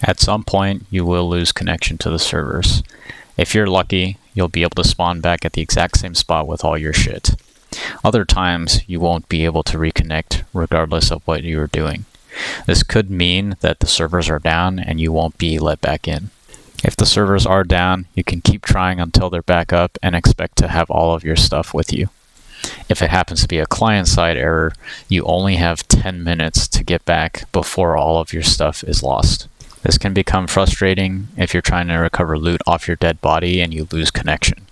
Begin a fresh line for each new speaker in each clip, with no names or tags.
At some point, you will lose connection to the servers. If you're lucky, you'll be able to spawn back at the exact same spot with all your shit. Other times, you won't be able to reconnect regardless of what you are doing. This could mean that the servers are down and you won't be let back in. If the servers are down, you can keep trying until they're back up and expect to have all of your stuff with you. If it happens to be a client-side error, you only have 10 minutes to get back before all of your stuff is lost. This can become frustrating if you're trying to recover loot off your dead body and you lose connection.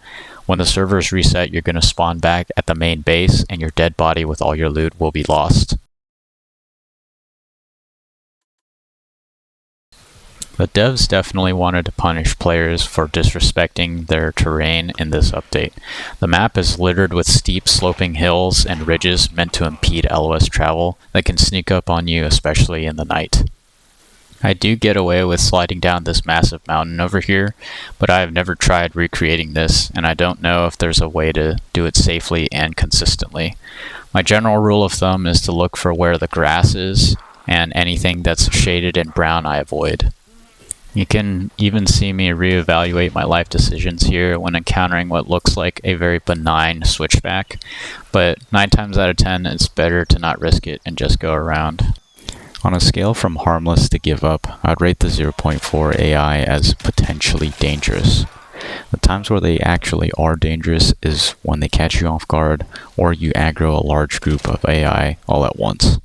When the servers reset, you're going to spawn back at the main base and your dead body with all your loot will be lost. The devs definitely wanted to punish players for disrespecting their terrain in this update. The map is littered with steep sloping hills and ridges meant to impede LOS travel that can sneak up on you, especially in the night. I do get away with sliding down this massive mountain over here, but I have never tried recreating this, and I don't know if there's a way to do it safely and consistently. My general rule of thumb is to look for where the grass is, and anything that's shaded in brown I avoid. You can even see me reevaluate my life decisions here when encountering what looks like a very benign switchback, but 9 times out of 10 it's better to not risk it and just go around. On a scale from harmless to give up, I'd rate the 0.4 AI as potentially dangerous. The times where they actually are dangerous is when they catch you off guard or you aggro a large group of AI all at once.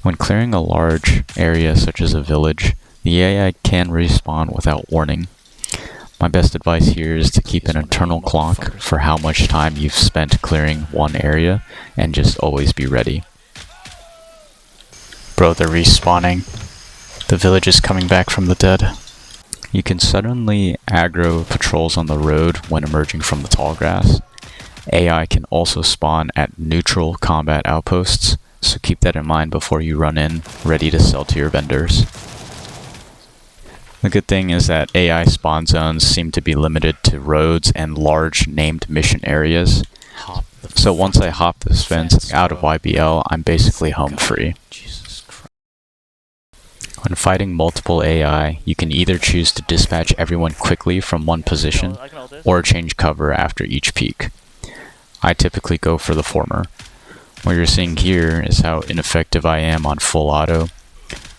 When clearing a large area such as a village, the AI can respawn without warning. My best advice here is to keep an internal clock for how much time you've spent clearing one area and just always be ready. Bro, they're respawning. The village is coming back from the dead. You can suddenly aggro patrols on the road when emerging from the tall grass. AI can also spawn at neutral combat outposts, so keep that in mind before you run in, ready to sell to your vendors. The good thing is that AI spawn zones seem to be limited to roads and large named mission areas. So once I hop this fence out of YBL, I'm basically home free. When fighting multiple AI, you can either choose to dispatch everyone quickly from one position, or change cover after each peak. I typically go for the former. What you're seeing here is how ineffective I am on full auto.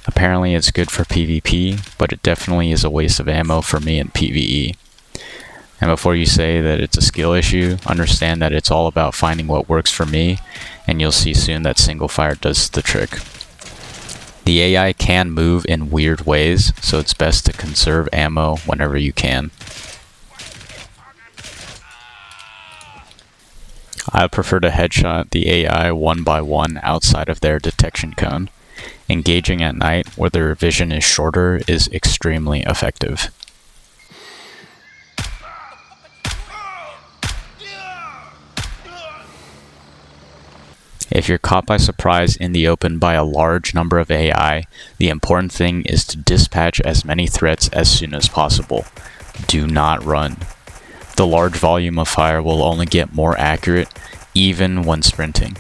Apparently it's good for PvP, but it definitely is a waste of ammo for me in PvE. And before you say that it's a skill issue, understand that it's all about finding what works for me, and you'll see soon that single fire does the trick. The AI can move in weird ways, so it's best to conserve ammo whenever you can. I prefer to headshot the AI one by one outside of their detection cone. Engaging at night where their vision is shorter is extremely effective. If you're caught by surprise in the open by a large number of AI, the important thing is to dispatch as many threats as soon as possible. Do not run. The large volume of fire will only get more accurate even when sprinting.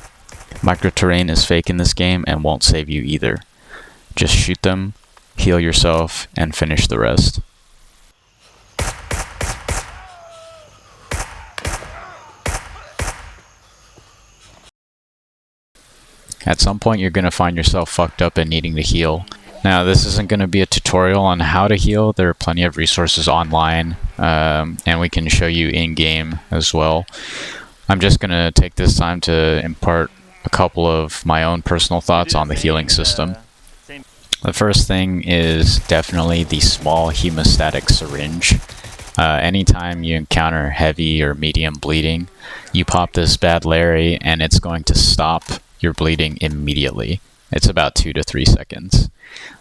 Microterrain is fake in this game and won't save you either. Just shoot them, heal yourself, and finish the rest. At some point you're going to find yourself fucked up and needing to heal. Now this isn't going to be a tutorial on how to heal. There are plenty of resources online, and we can show you in-game as well. I'm just going to take this time to impart a couple of my own personal thoughts on the healing system. The first thing is definitely the small hemostatic syringe. Anytime you encounter heavy or medium bleeding, you pop this bad Larry and it's going to stop your bleeding immediately. It's about 2 to 3 seconds.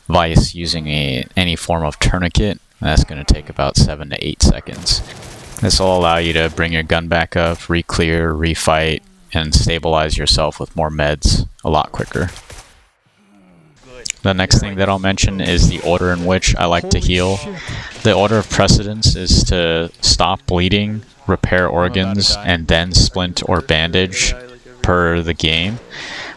Vice using any form of tourniquet, that's going to take about 7 to 8 seconds. This will allow you to bring your gun back up, re-clear, refight, and stabilize yourself with more meds a lot quicker. The next thing that I'll mention is the order in which I like to heal. The order of precedence is to stop bleeding, repair organs, and then splint or bandage per the game.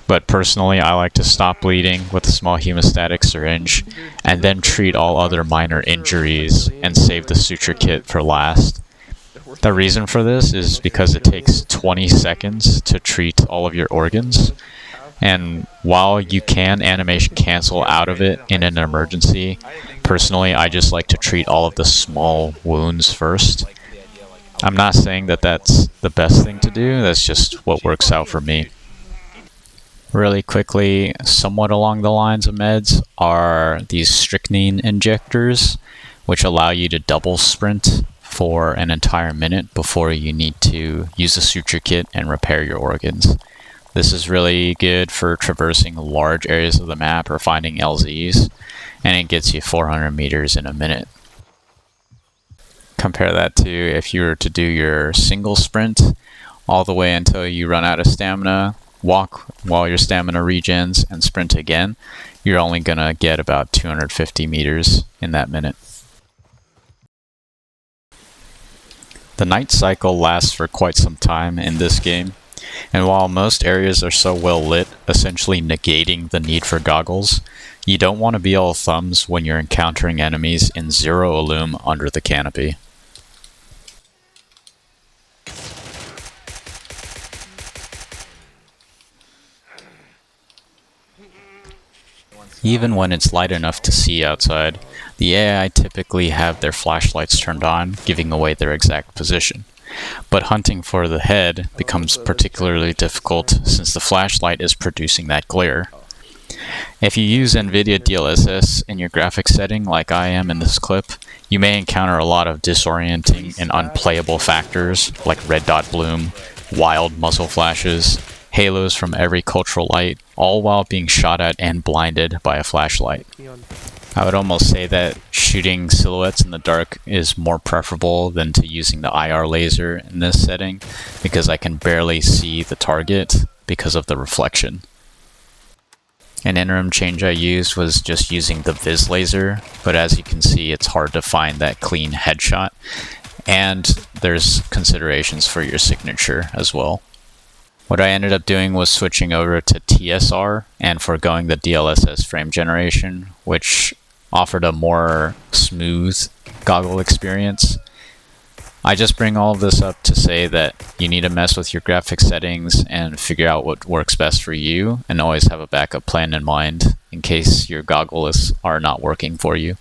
but personally I like to stop bleeding with a small hemostatic syringe and then treat all other minor injuries and save the suture kit for last. The reason for this is because it takes 20 seconds to treat all of your organs, and while you can animation cancel out of it in an emergency, personally I just like to treat all of the small wounds first. I'm not saying that that's the best thing to do, that's just what works out for me. Really quickly, somewhat along the lines of meds, are these strychnine injectors, which allow you to double sprint for an entire minute before you need to use a suture kit and repair your organs. This is really good for traversing large areas of the map or finding LZs, and it gets you 400 meters in a minute. Compare that to if you were to do your single sprint all the way until you run out of stamina, walk while your stamina regens, and sprint again. You're only going to get about 250 meters in that minute. The night cycle lasts for quite some time in this game, and while most areas are so well lit, essentially negating the need for goggles, you don't want to be all thumbs when you're encountering enemies in zero illum under the canopy. Even when it's light enough to see outside, the AI typically have their flashlights turned on, giving away their exact position. But hunting for the head becomes particularly difficult since the flashlight is producing that glare. If you use NVIDIA DLSS in your graphics setting like I am in this clip, you may encounter a lot of disorienting and unplayable factors like red dot bloom, wild muzzle flashes, halos from every cultural light, all while being shot at and blinded by a flashlight. I would almost say that shooting silhouettes in the dark is more preferable than to using the IR laser in this setting, because I can barely see the target because of the reflection. An interim change I used was just using the Viz laser, but as you can see it's hard to find that clean headshot, and there's considerations for your signature as well. What I ended up doing was switching over to TSR and foregoing the DLSS frame generation, which offered a more smooth goggle experience. I just bring all of this up to say that you need to mess with your graphics settings and figure out what works best for you, and always have a backup plan in mind in case your goggles are not working for you.